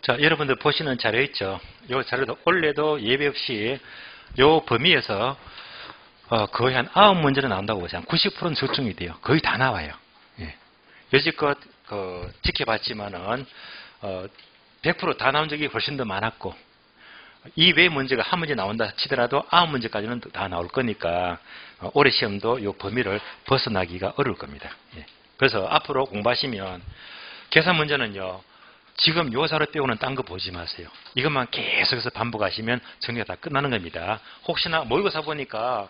자, 여러분들 보시는 자료 있죠? 이 자료도 원래도 예외 없이 이 범위에서 거의 한 9문제는 나온다고 보세요. 한 90%는 적중이 돼요. 거의 다 나와요. 예. 여지껏 지켜봤지만은 100% 다 나온 적이 훨씬 더 많았고, 이 외 문제가 한 문제 나온다 치더라도 9문제까지는 다 나올 거니까 올해 시험도 이 범위를 벗어나기가 어려울 겁니다. 예. 그래서 앞으로 공부하시면 계산 문제는요, 지금 요 자료 빼고는 딴 거 보지 마세요. 이것만 계속해서 반복하시면 정리가 다 끝나는 겁니다. 혹시나 모의고사 보니까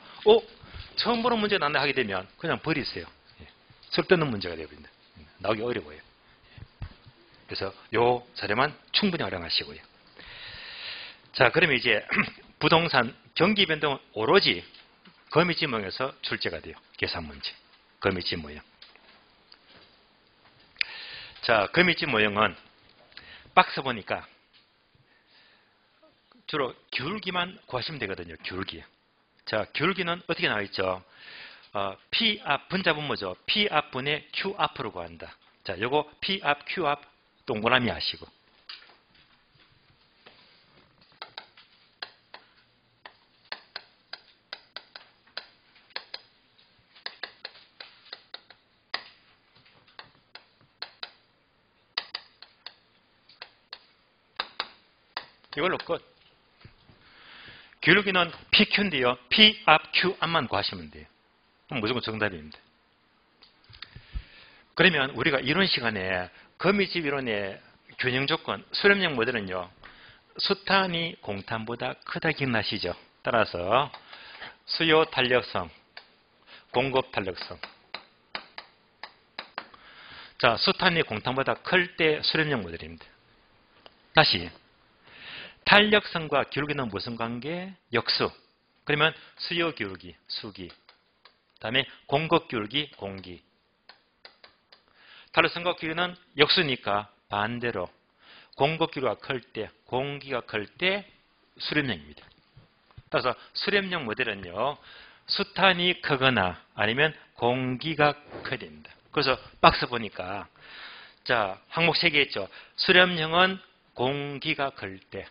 처음 보는 문제 나온다 하게 되면 그냥 버리세요. 예. 쓸데없는 문제가 되어버린다. 나오기 어려워요. 그래서 요 자료만 충분히 활용하시고요. 자, 그러면 이제 부동산 경기 변동은 오로지 거미지모형에서 출제가 돼요. 계산 문제. 거미지모형. 자, 거미지모형은 박스 보니까 주로 기울기만 구하시면 되거든요. 기울기. 자, 기울기는 어떻게 나와 있죠? P 앞, 분자분 뭐죠? P 앞분의 Q 앞으로 구한다. 자, 요거 P 앞, Q 앞 동그라미 하시고. 이걸로 끝. 기울기는 PQ인데요. P 앞, Q 앞만 구하시면 돼요. 그럼 무조건 정답입니다. 그러면 우리가 이론 시간에 거미집 이론의 균형 조건, 수렴형 모델은요, 수탄이 공탄보다 크다 기억나시죠? 따라서 수요 탄력성, 공급 탄력성. 자, 수탄이 공탄보다 클 때 수렴형 모델입니다. 다시. 탄력성과 기울기는 무슨 관계? 역수. 그러면 수요 기울기, 수기. 다음에 공급 기울기, 공기. 탄력성과 기울기는 역수니까 반대로 공급 기울기가 클 때, 공기가 클 때 수렴형입니다. 따라서 수렴형 모델은요, 수탄이 크거나 아니면 공기가 커야 됩니다. 그래서 박스 보니까 자, 항목 3개 있죠. 수렴형은 공기가 클 때,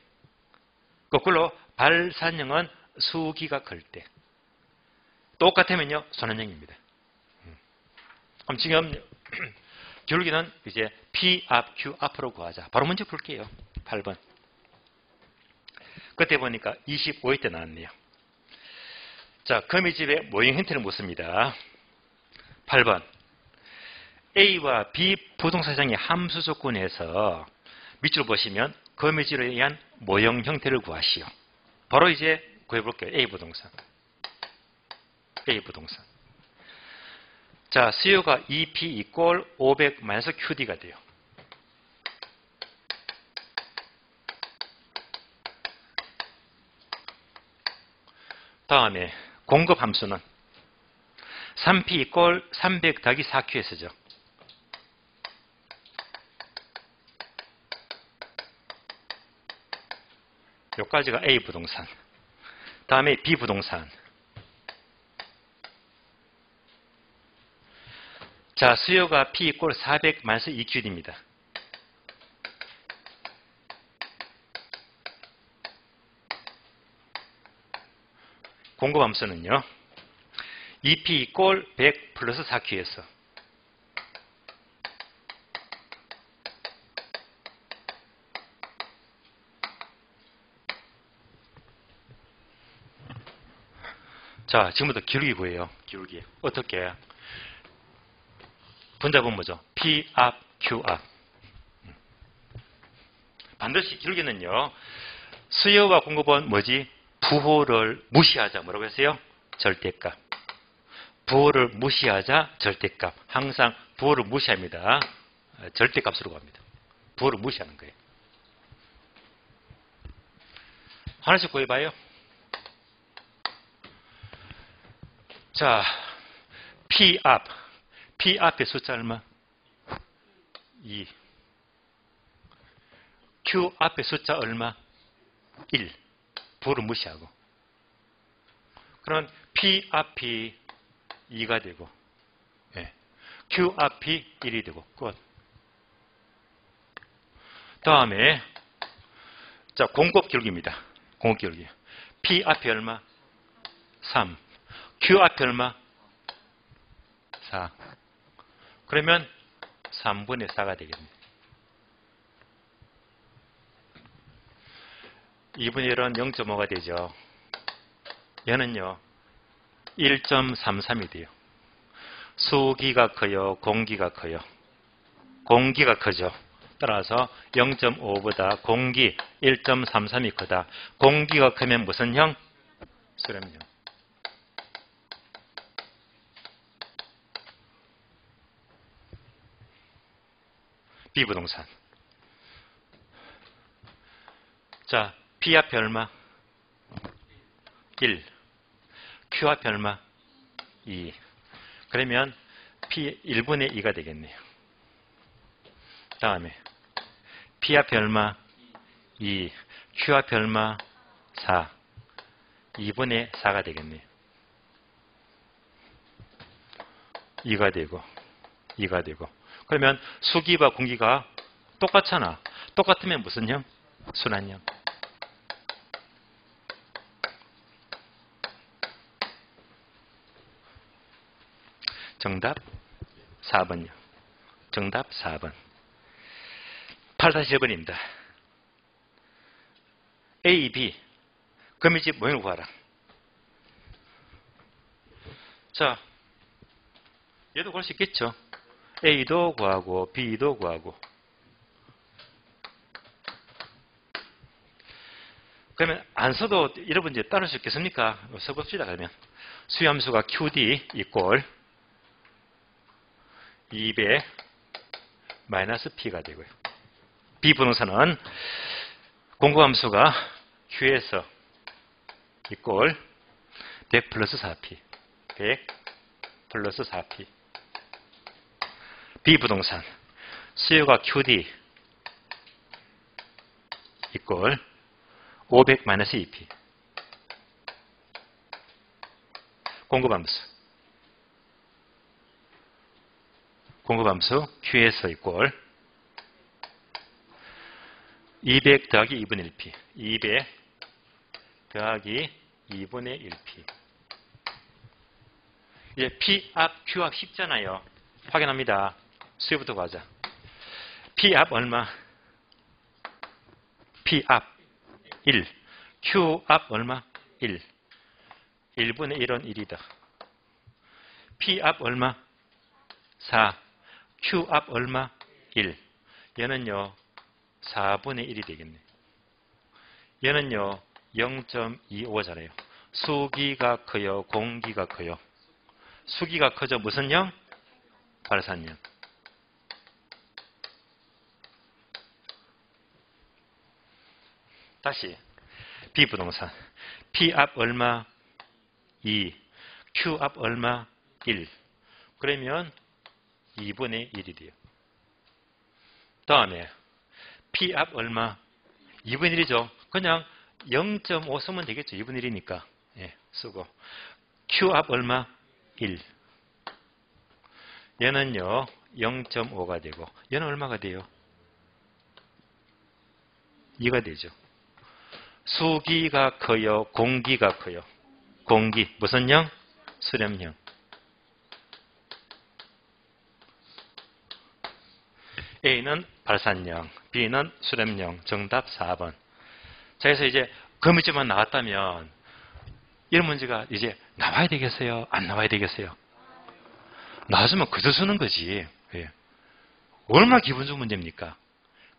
거꾸로 발산형은 수기가 클 때. 똑같으면요, 선언형입니다. 그럼 지금 기울기는 이제 P 앞, Q 앞으로 구하자. 바로 문제 풀게요. 8번. 그때 보니까 25회 때 나왔네요. 자, 거미집의 모형 형태를 묻습니다. 8번. A와 B 부동산상의 함수 조건에서 밑줄 보시면 거미집에 의한 모형 형태를 구하시오. 바로 이제 구해볼게요. A 부동산. A 부동산. 자, 수요가 2P 이꼴 500 마이너스 QD가 돼요. 다음에 공급 함수는 3P 이꼴 300 더하기 4QS죠. 여기까지가 A 부동산. 다음에 B 부동산. 자, 수요가 P 이꼴 400 마이너스 2QD입니다. 공급 함수는요, 2P 이꼴 100 플러스 4QS. 자, 지금부터 기울기 구해요. 기울기. 어떻게? 분자분 뭐죠? P 앞, Q 앞. 반드시 기울기는요, 수요와 공급은 뭐지? 부호를 무시하자. 뭐라고 했어요? 절대값. 부호를 무시하자. 절대값. 항상 부호를 무시합니다. 절대값으로 갑니다. 부호를 무시하는 거예요. 하나씩 구해봐요. 자, P 앞. P 앞의 숫자 얼마? 2. Q 앞의 숫자 얼마? 1. 부호를 무시하고. 그럼 P 앞이 2가 되고, 예. Q 앞이 1이 되고, 끝. 다음에 자, 공급 기울기입니다. 공급 기울기. P 앞에 얼마? 3. Q 앞에 얼마? 4. 그러면 3분의 4가 되겠네. 2분의 1은 0.5가 되죠. 얘는요, 1.33이 돼요. 수기가 커요? 공기가 커요? 공기가 크죠. 따라서 0.5보다 공기 1.33이 크다. 공기가 크면 무슨 형? 수렴형. 비부동산. 자, P 앞에 얼마? 1. Q 앞에 얼마? 2. 그러면 P 1분의 2가 되겠네요. 다음에 P 앞에 얼마? 2. Q 앞에 얼마? 4. 2분의 4가 되겠네요. 2가 되고 2가 되고. 그러면 수기와 공기가 똑같잖아. 똑같으면 무슨 형? 순환형. 정답 4번요. 정답 4번. 8-1번입니다. A, B. 거미집 모형을 구하라. 자, 얘도 구할 수 있겠죠. A도 구하고 B도 구하고. 그러면 안 써도 여러분 이제 따를 수 있겠습니까? 써봅시다. 그러면 수함수가 QD 이꼴 200 마이너스 P가 되고요. B 분홍선은 공급함수가 Q에서 이꼴 100 플러스 4P 100 플러스 4P. B 부동산 수요가 QD 이꼴 500 마이너스 2P. 공급함수 Q에서 이꼴 200 더하기 2분의 1P. 200 더하기 2분의 1P. 이제 P 앞, Q 앞 쉽잖아요. 확인합니다. 수요부터 가자. P 앞 얼마? P 앞 1. Q 앞 얼마? 1. 1분의 1은 1이다. P 앞 얼마? 4. Q 앞 얼마? 1. 얘는요, 4분의 1이 되겠네. 얘는요, 0.25잖아요. 수기가 커요? 공기가 커요? 수기가 커져. 무슨 형? 발산형. 다시 B부동산. P 앞 얼마? 2. Q 앞 얼마? 1. 그러면 2분의 1이 돼요. 다음에 P 앞 얼마? 2분의 1이죠. 그냥 0.5 쓰면 되겠죠. 2분의 1이니까. 예, 쓰고. Q 앞 얼마? 1. 얘는요, 0.5가 되고, 얘는 얼마가 돼요? 2가 되죠. 수기가 커요? 공기가 커요? 공기. 무슨 형? 수렴형. A는 발산형, B는 수렴형. 정답 4번. 자, 그래서 이제 거미줄만 나왔다면 이런 문제가 이제 나와야 되겠어요? 안 나와야 되겠어요? 나왔으면 그저 쓰는 거지. 예. 얼마나 기분 좋은 문제입니까?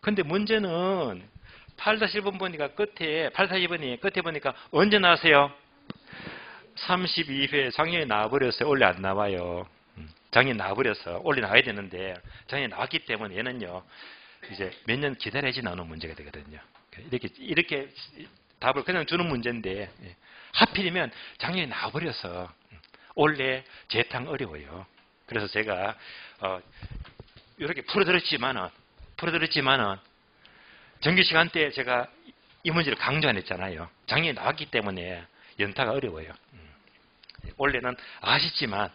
근데 문제는 8-1번 보니까 끝에, 8-2번이 끝에 보니까 언제 나왔어요? 32회 작년에 나와버렸어요. 원래 안 나와요. 작년에 나와버려서 원래 나와야 되는데 작년에 나왔기 때문에 얘는요, 이제 몇 년 기다려야지 나오는 문제가 되거든요. 이렇게 답을 그냥 주는 문제인데, 하필이면 작년에 나와버려서 원래 재탕 어려워요. 그래서 제가 이렇게 풀어드렸지만은 정규 시간 때 제가 이 문제를 강조 안 했잖아요. 작년에 나왔기 때문에 연타가 어려워요. 원래는 아쉽지만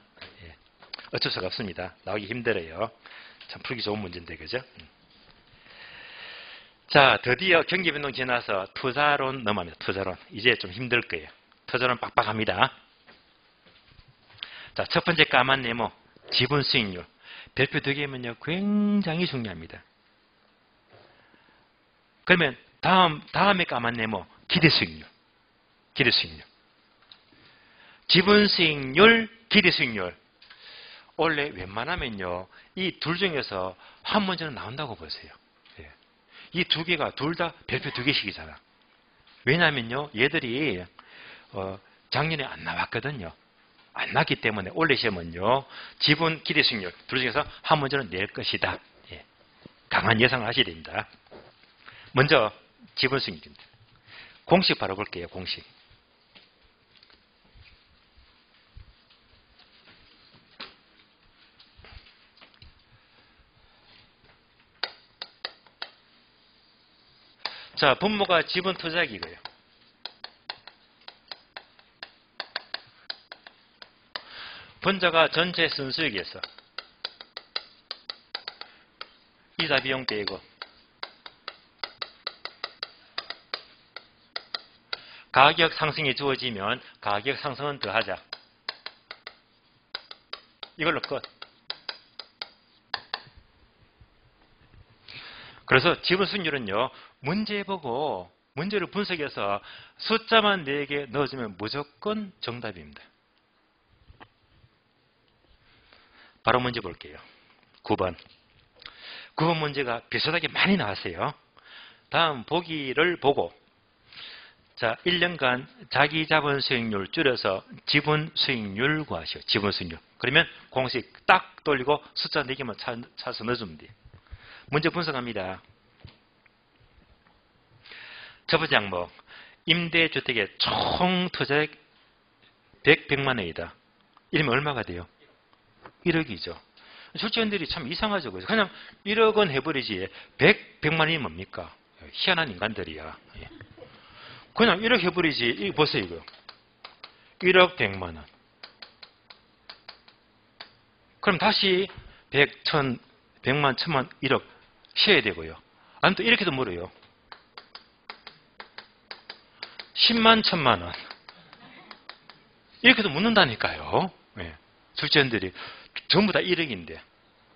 어쩔 수가 없습니다. 나오기 힘들어요. 참 풀기 좋은 문제인데, 그죠? 자, 드디어 경기변동 지나서 투자론 넘어갑니다. 투자론. 이제 좀 힘들 거예요. 투자론 빡빡합니다. 자, 첫 번째 까만 네모, 지분 수익률. 별표 2개면요, 굉장히 중요합니다. 그러면 다음에 까만 네모, 기대 수익률. 기대 수익률. 지분 수익률, 기대 수익률. 원래 웬만하면요, 이 둘 중에서 한 문제는 나온다고 보세요. 예. 이 두 개가 둘 다 별표 2개씩이잖아. 왜냐하면요, 얘들이 작년에 안 나왔거든요. 안 났기 때문에 올해 시험은요, 지분 기대 수익률 둘 중에서 한 문제는 낼 것이다. 예. 강한 예상을 하셔야 됩니다. 먼저 지분 수익률입니다. 공식 바로 볼게요. 공식. 자, 분모가 지분 투자액이고요. 분자가 전체 순수익에서 이자 비용 빼고 가격 상승이 주어지면 가격 상승은 더하자. 이걸로 끝. 그래서 지분 수익률은요, 문제 보고 문제를 분석해서 숫자만 4개 넣어주면 무조건 정답입니다. 바로 문제 볼게요. 9번. 9번 문제가 비슷하게 많이 나왔어요. 다음 보기를 보고, 자, 1년간 자기 자본 수익률 줄여서 지분 수익률 구하시오. 지분 수익률. 그러면 공식 딱 돌리고 숫자 4개만 찾아서 넣어주면 돼요. 문제 분석합니다. 첫 번째 항목, 임대주택의 총 투자액 100만 원이다. 이러면 얼마가 돼요? 1억이죠. 출제원들이 참 이상하죠. 그냥 1억 원 해버리지 100만 원이 뭡니까? 희한한 인간들이야. 그냥 1억 해버리지. 이거 보세요. 이거 1억 100만 원. 그럼 다시 100, 1000, 100만, 1000만, 1억 쉬어야 되고요. 아니면 또 이렇게도 물어요. 10만, 1000만 원. 이렇게도 묻는다니까요. 네. 출제원들이 전부 다 1억인데.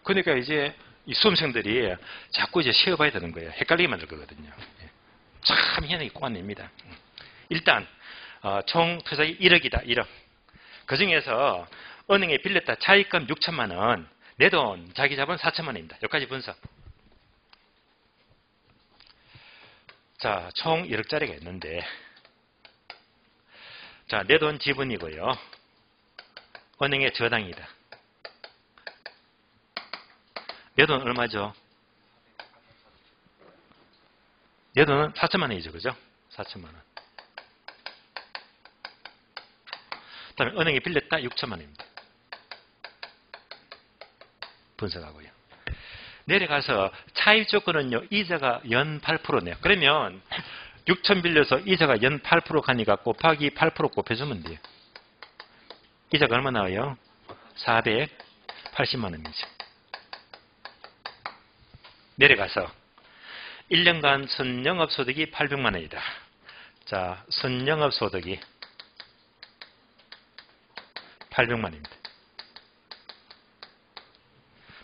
그러니까 이제 이 수험생들이 자꾸 이제 쉬어봐야 되는 거예요. 헷갈리게 만들 거거든요. 네. 참 희한하게 꼬아냅니다. 일단 총 투자액이 1억이다. 1억. 그 중에서 은행에 빌렸다 차입금 6천만 원, 내 돈 자기 자본 4천만 원입니다. 여기까지 분석. 자, 총 1억짜리가 있는데, 자, 내 돈 지분이고요. 은행의 저당이다. 내 돈 얼마죠? 내 돈은 4천만 원이죠. 그죠? 4천만 원. 그 다음에 은행에 빌렸다 6천만 원입니다. 분석하고요. 내려가서 차입 조건은요, 이자가 연 8%네요. 그러면 6천 빌려서 이자가 연 8% 가니까 곱하기 8% 곱해주면 돼요. 이자가 얼마 나와요? 480만 원이죠. 내려가서 1년간 선영업소득이 800만 원이다. 자, 선영업소득이 800만 원입니다.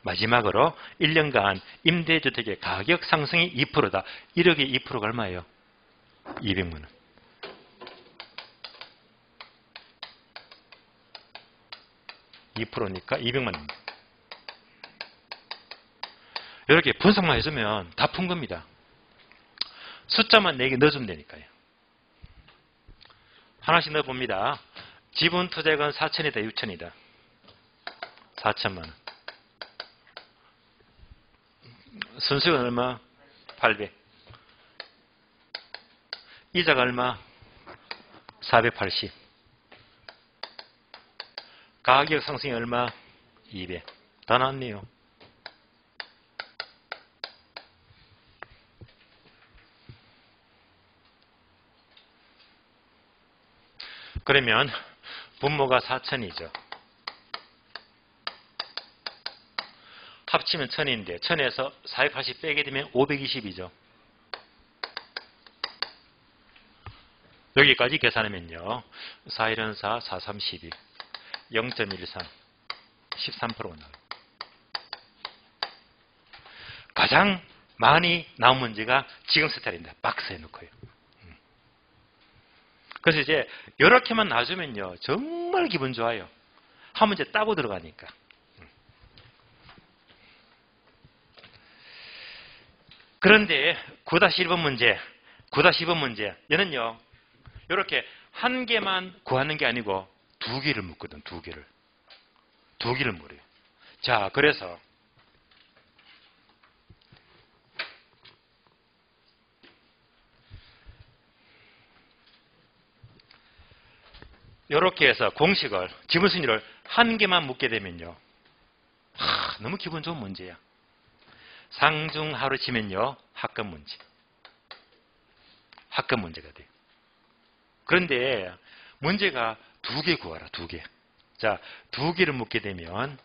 마지막으로 1년간 임대주택의 가격 상승이 2%다. 1억의 2%가 얼마예요? 200만 원. (2%니까) 200만 원입니다. 이렇게 분석만 해주면 다 푼 겁니다. 숫자만 4개 넣어주면 되니까요. 하나씩 넣어봅니다. 지분 투자액은 4천이다, 6천이다. 4천만 원. 순수익은 얼마? 800. 이자가 얼마? 480. 가격 상승이 얼마? 200. 다 나왔네요. 그러면 분모가 4천이죠. 합치면 1000인데 1000에서 480 빼게 되면 520이죠. 여기까지 계산하면요. 4, 1은 4, 4, 3, 12. 0.13. 13%가 나와요. 가장 많이 나온 문제가 지금 스타일입니다. 박스에 넣고요. 그래서 이제 이렇게만 놔주면요. 정말 기분 좋아요. 한 문제 따고 들어가니까. 그런데 9-1번 문제, 9-2번 문제 얘는요. 이렇게 한 개만 구하는 게 아니고 두 개를 묻거든. 두 개를. 두 개를 물어요. 자, 그래서 이렇게 해서 공식을, 지분순위를 한 개만 묻게 되면요. 너무 기분 좋은 문제야. 상중하로 치면요. 합급 문제. 합급 문제가 돼요. 그런데 문제가 두 개 구하라. 두 개. 자, 두 개를 묻게 되면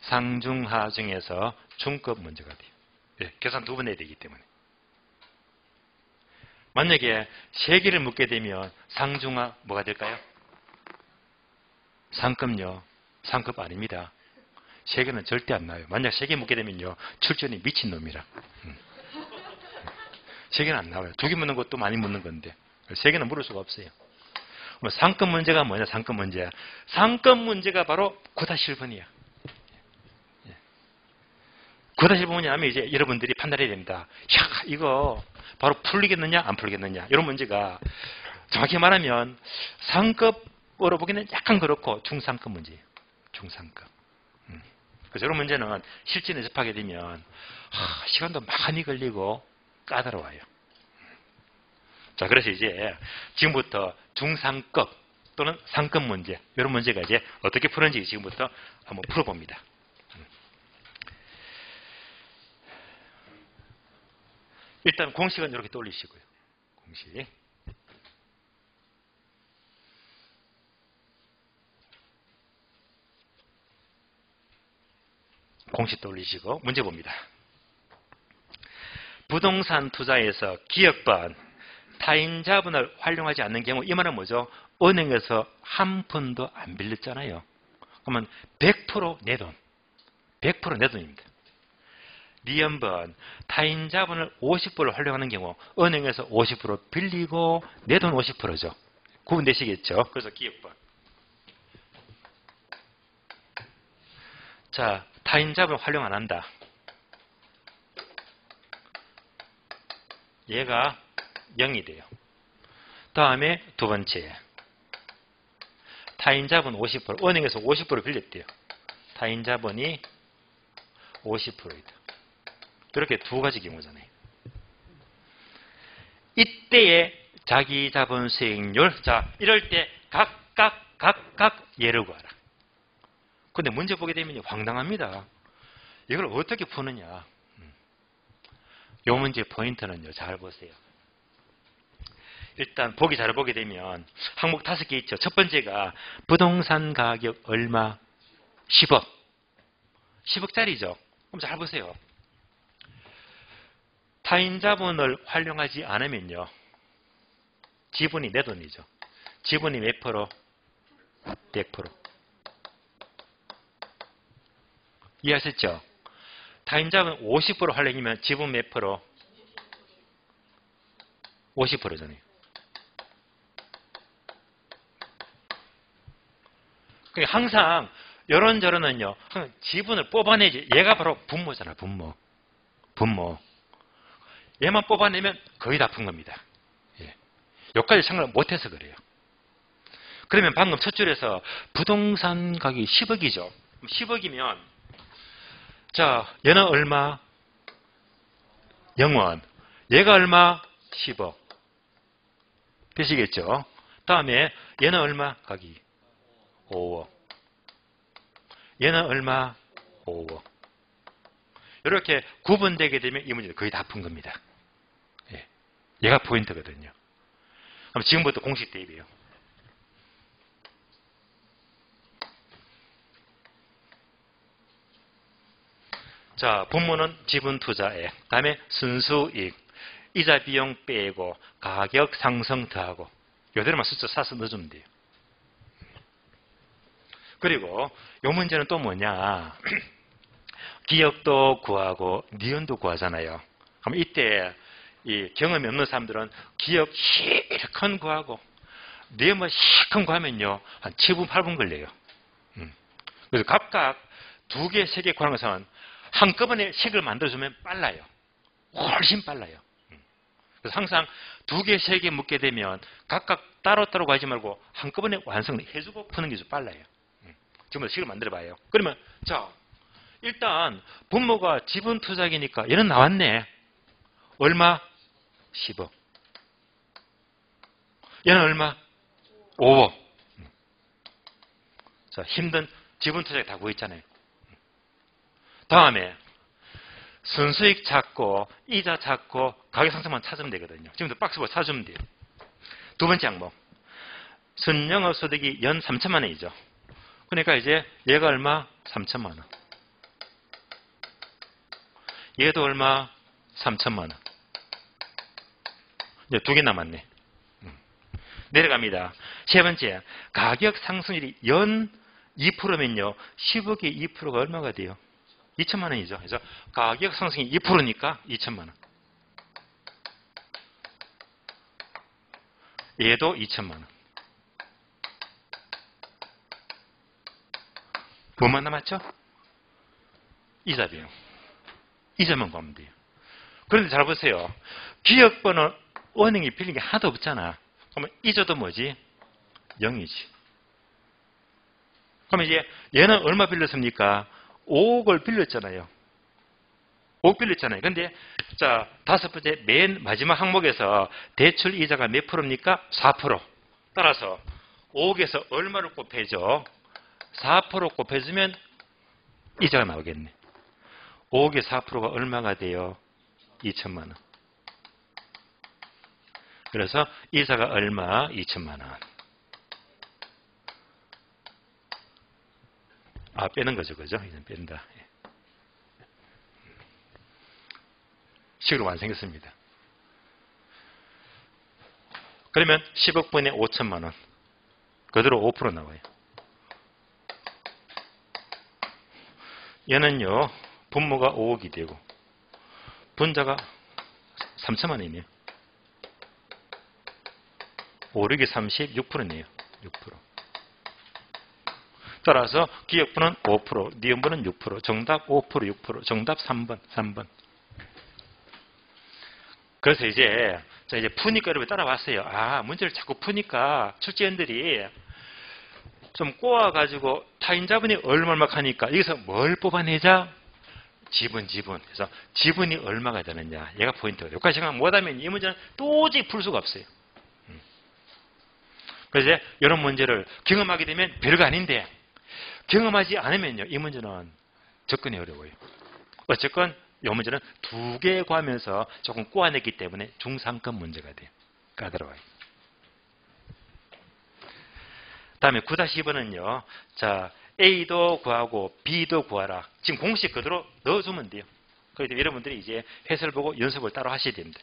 상중하 중에서 중급 문제가 돼요. 예, 계산 두 번 해야 되기 때문에. 만약에 세 개를 묻게 되면 상중하 뭐가 될까요? 상급요. 상급 아닙니다. 세 개는 절대 안 나와요. 만약 세 개 묻게 되면요. 출전이 미친놈이라. 세 개는 안 나와요. 두 개 묻는 것도 많이 묻는 건데. 세 개는 물을 수가 없어요. 상급 문제가 뭐냐? 상급 문제야. 상급 문제가 바로 9-1번이야. 9-1번이 하면 이제 여러분들이 판단해야 됩니다. 야, 이거 바로 풀리겠느냐? 안 풀리겠느냐? 이런 문제가 정확히 말하면 상급으로 보기는 약간 그렇고 중상급 문제예요. 중상급. 그래서 이런 문제는 실전에 접하게 되면 시간도 많이 걸리고 까다로워요. 자, 그래서 이제 지금부터 중상급 또는 상급 문제, 이런 문제가 이제 어떻게 푸는지 지금부터 한번 풀어봅니다. 일단 공식은 이렇게 떠올리시고요. 공식. 공식 떠올리시고 문제 봅니다. 부동산 투자에서 기업번 타인 자본을 활용하지 않는 경우 이 말은 뭐죠? 은행에서 한 푼도 안 빌렸잖아요. 그러면 100% 내 돈. 100% 내 돈입니다. 니은번 타인 자본을 50%를 활용하는 경우 은행에서 50% 빌리고 내 돈 50%죠. 구분되시겠죠? 그래서 기업번. 자, 타인 자본을 활용 안 한다. 얘가 0이 돼요. 다음에 두 번째. 타인 자본 50%. 은행에서 50% 빌렸대요. 타인 자본이 50%이다. 이렇게 두 가지 경우잖아요. 이때의 자기 자본 수익률. 자, 이럴 때 각각 예를 구하라. 근데 문제 보게 되면 황당합니다. 이걸 어떻게 푸느냐. 이 문제 포인트는요. 잘 보세요. 일단 보기 잘 보게 되면 항목 5개 있죠. 첫 번째가 부동산 가격 얼마? 10억. 10억짜리죠. 그럼 잘 보세요. 타인 자본을 활용하지 않으면요. 지분이 내 돈이죠. 지분이 몇 프로? 100%. 이해하셨죠? 타인 자본 50% 활용이면 지분 몇 프로? 50%잖아요. 그러니까 항상 이런저런은요. 지분을 뽑아내지. 얘가 바로 분모잖아. 분모. 얘만 뽑아내면 거의 다 푼 겁니다. 예. 여기까지 생각을 못해서 그래요. 그러면 방금 첫 줄에서 부동산 가격이 10억이죠. 10억이면 자, 얘는 얼마? 0원. 얘가 얼마? 10억. 되시겠죠? 다음에 얘는 얼마? 가격이 5억. 얘는 얼마? 5억. 이렇게 구분되게 되면 이 문제는 거의 다 푼 겁니다. 예. 얘가 포인트거든요. 그럼 지금부터 공식 대입이에요. 자, 분모는 지분 투자액, 다음에 순수이익, 이자 비용 빼고 가격 상승 더하고 이대로만 숫자 사서 넣어주면 돼요. 그리고 요 문제는 또 뭐냐. 기역도 구하고 니은도 구하잖아요. 그럼 이때 이 경험이 없는 사람들은 기역 실컷 구하고 니은만 실컷 구하면요. 한 7분, 8분 걸려요. 그래서 각각 2개, 3개 구하는 것은 한꺼번에 색을 만들어주면 빨라요. 훨씬 빨라요. 그래서 항상 2개, 3개 묻게 되면 각각 따로따로 가지 말고 한꺼번에 완성해주고 푸는 게 좀 빨라요. 지금부터 식을 만들어봐요. 그러면 자 일단 분모가 지분 투자기니까 얘는 나왔네. 얼마? 10억. 얘는 얼마? 5억. 자, 힘든 지분 투자기 다 구했잖아요. 다음에 순수익 찾고 이자 찾고 가격 상승만 찾으면 되거든요. 지금부터 박스보 찾으면 돼요. 두 번째 항목. 순영업 소득이 연 3천만 원이죠. 그러니까 이제 얘가 얼마? 3천만 원. 얘도 얼마? 3천만 원. 이제 2개 남았네. 내려갑니다. 세 번째, 가격 상승률이 연 2%면요. 10억에 2%가 얼마가 돼요? 2천만 원이죠. 그래서 가격 상승이 2%니까 2천만 원. 얘도 2천만 원. 뭐만 남았죠? 이자 비용. 이자만 구하면 돼요. 그런데 잘 보세요. 기업번호 은행이 빌린 게 하나도 없잖아. 그러면 이자도 뭐지? 0이지. 그러면 이제 얘는 얼마 빌렸습니까? 5억을 빌렸잖아요. 5억 빌렸잖아요. 근데 자, 다섯 번째 맨 마지막 항목에서 대출 이자가 몇 프로입니까? 4%. 따라서 5억에서 얼마를 곱해줘? 4% 곱해주면 이자가 나오겠네. 5억에 4%가 얼마가 돼요? 2천만 원. 그래서 이자가 얼마? 2천만 원. 아, 빼는 거죠. 그죠? 이제 뺀다. 식으로 완성했습니다. 그러면 10억 분의 5천만 원. 그대로 5% 나와요. 얘는요, 분모가 5억이 되고, 분자가 3천만 원이네요. 5, 6이 36%네요. 6%. 따라서 기역분은 5%, 니은분은 6%, 정답 5%, 6%, 정답 3번. 그래서 이제 푸니까 여러분 따라왔어요. 아, 문제를 자꾸 푸니까 출제원들이 좀 꼬아가지고 타인자분이 얼마 하니까 여기서 뭘 뽑아내자? 지분. 그래서 지분이 얼마가 되느냐. 얘가 포인트예요. 여기까지 생각 못하면 이 문제는 도저히 풀 수가 없어요. 그래서 이제 이런 문제를 경험하게 되면 별거 아닌데 경험하지 않으면요. 이 문제는 접근이 어려워요. 어쨌건 이 문제는 2개 구하면서 조금 꼬아냈기 때문에 중상급 문제가 돼요. 까다로워요. 다음에 9-2번은요. 자, A도 구하고 B도 구하라. 지금 공식 그대로 넣어주면 돼요. 그래서 여러분들이 이제 해설을 보고 연습을 따로 하셔야 됩니다.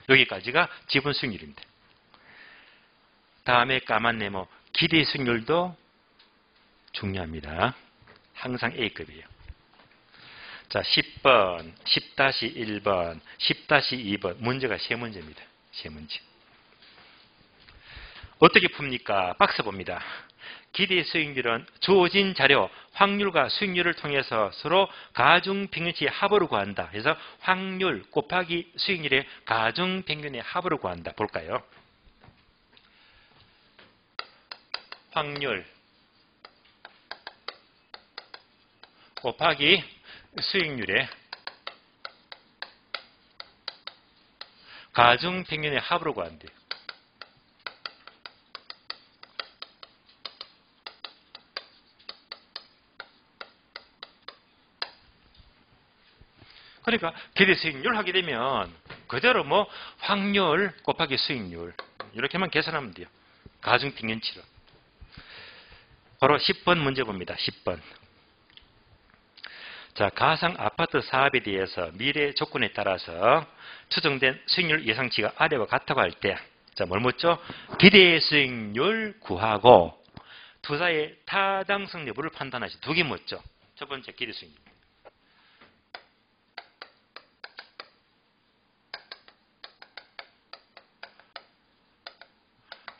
여기까지가 지분 수익률입니다. 다음에 까만 네모 기대 수익률도 중요합니다. 항상 A급이에요. 자, 10번, 10-1번, 10-2번 문제가 3문제입니다. 3문제. 어떻게 풉니까? 박스 봅니다. 기대 수익률은 주어진 자료, 확률과 수익률을 통해서 서로 가중평균치의 합을 구한다. 그래서 확률 곱하기 수익률의 가중평균의 합을 구한다. 볼까요? 확률 곱하기 수익률의 가중평균의 합으로 구한대요. 그러니까 기대 수익률 하게 되면 그대로 뭐 확률 곱하기 수익률 이렇게만 계산하면 돼요. 가중평균치로. 바로 10번 문제 봅니다. 10번. 자, 가상 아파트 사업에 대해서 미래 조건에 따라서 추정된 수익률 예상치가 아래와 같다고 할 때 자, 뭘 묻죠? 기대 수익률 구하고 투자의 타당성 여부를 판단하시. 두 개 묻죠. 첫 번째 기대 수익률.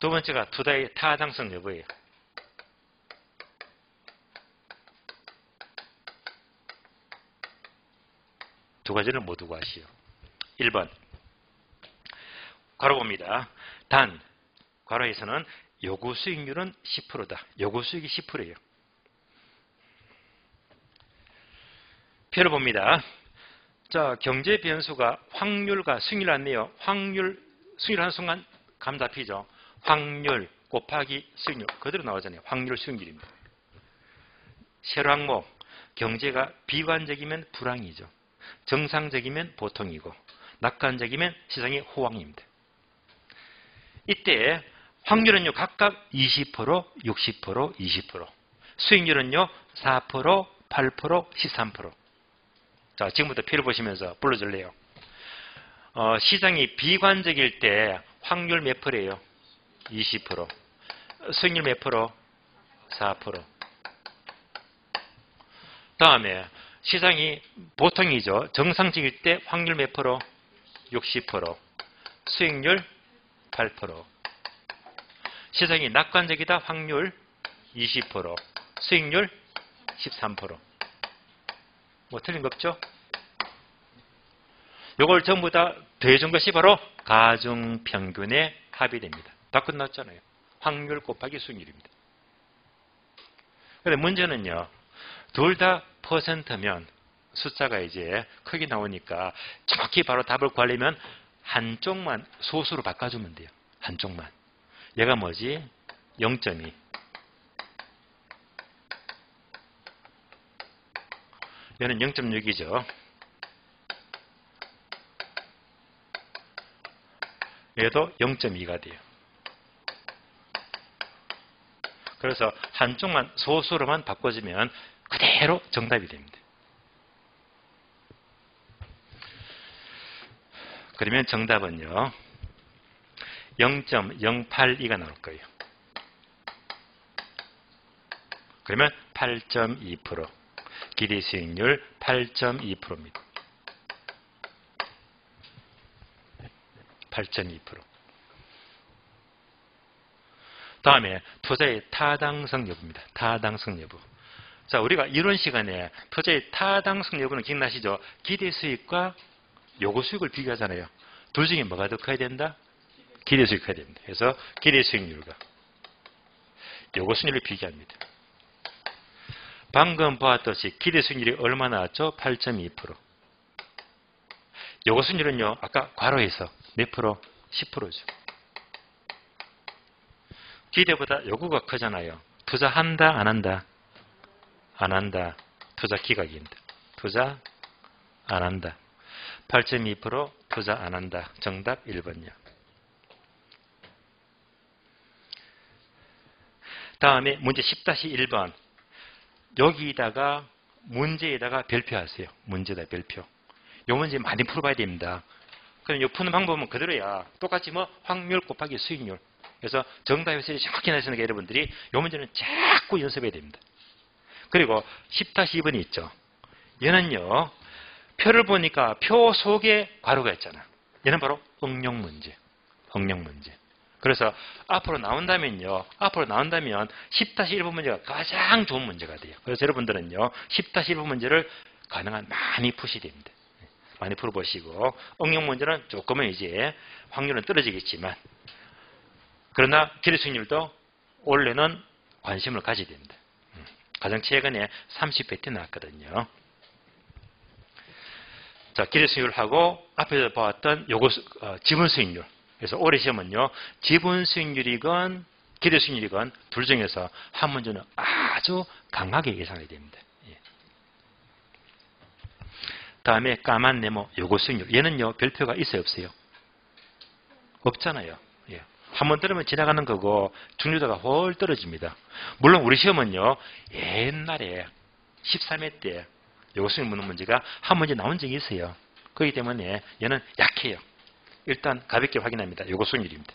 두 번째가 투자의 타당성 여부예요. 두 가지를 모두 구하시오. 1번 괄호 봅니다. 단 괄호에서는 요구 수익률은 10%다. 요구 수익이 10%예요. 표를 봅니다. 자, 경제 변수가 확률과 수익률 안내요. 수익률 하는 순간 감 잡히죠. 확률 곱하기 수익률 그대로 나오잖아요. 확률 수익률입니다. 세로 항목 경제가 비관적이면 불황이죠. 정상적이면 보통이고 낙관적이면 시장의 호황입니다. 이때 확률은요 각각 20%, 60%, 20%. 수익률은요 4%, 8%, 13%. 자, 지금부터 표를 보시면서 불러줄래요. 시장이 비관적일 때 확률 몇 프로예요? 20%. 수익률 몇 프로? 4%. 다음에 시장이 보통이죠. 정상적일 때 확률 몇 프로? 60%. 수익률 8%. 시장이 낙관적이다. 확률 20%. 수익률 13%. 뭐 틀린 거 없죠? 이걸 전부 다 더해준 것이 바로 가중평균의 합이 됩니다. 다 끝났잖아요. 확률 곱하기 수익률입니다. 그런데 문제는요. 둘 다 퍼센트면 숫자가 이제 크게 나오니까 정확히 바로 답을 구하려면 한쪽만 소수로 바꿔주면 돼요. 한쪽만. 얘가 뭐지? 0.2. 얘는 0.6이죠. 얘도 0.2가 돼요. 그래서 한쪽만 소수로만 바꿔주면 그대로 정답이 됩니다. 그러면 정답은요. 0.082가 나올 거예요. 그러면 8.2%. 기대 수익률 8.2%입니다. 8.2%. 다음에 투자의 타당성 여부입니다. 타당성 여부. 자, 우리가 이론 시간에 투자의 타당성 여부는 기억나시죠? 기대 수익과 요구 수익을 비교하잖아요. 둘 중에 뭐가 더 커야 된다? 기대 수익이 커야 됩니다. 그래서 기대 수익률과 요구 수익률을 비교합니다. 방금 보았듯이 기대 수익률이 얼마 나왔죠? 8.2%. 요구 수익률은요, 아까 괄호에서 몇 프로? 10%죠. 기대보다 요구가 크잖아요. 투자한다, 안 한다? 안 한다. 투자 기각입니다. 투자 안 한다. 8.2% 투자 안 한다. 정답 1번이요. 다음에 문제 10-1번. 여기다가 문제에다가 별표하세요. 문제에다 별표. 이 문제 많이 풀어봐야 됩니다. 그럼 이 푸는 방법은 그대로야. 똑같이 뭐 확률 곱하기 수익률. 그래서 정답에서 정확히 나시는 게 여러분들이 이 문제는 자꾸 연습해야 됩니다. 그리고 10-2번이 있죠. 얘는요. 표를 보니까 표 속에 괄호가 있잖아. 얘는 바로 응용 문제. 응용 문제. 그래서 앞으로 나온다면 10-1번 문제가 가장 좋은 문제가 돼요. 그래서 여러분들은요. 10-1번 문제를 가능한 많이 푸시야 됩니다. 많이 풀어보시고 응용 문제는 조금은 이제 확률은 떨어지겠지만 그러나 기대 수익률도 원래는 관심을 가져야 됩니다. 가장 최근에 30회 나왔거든요. 자, 기대 수익률하고 앞에서 보았던 지분 수익률. 그래서 올해 시험은요, 지분 수익률이건 기대 수익률이건 둘 중에서 한 문제는 아주 강하게 예상이 됩니다. 예. 다음에 까만 네모 요구 수익률. 얘는요, 별표가 있어요, 없어요? 없잖아요. 예. 한번 들으면 지나가는 거고 중요도가 훨 떨어집니다. 물론 우리 시험은요, 옛날에 13회 때 요구 수익률 묻는 문제가 한 문제 나온 적이 있어요. 그렇기 때문에 얘는 약해요. 일단 가볍게 확인합니다. 요구 수익률입니다.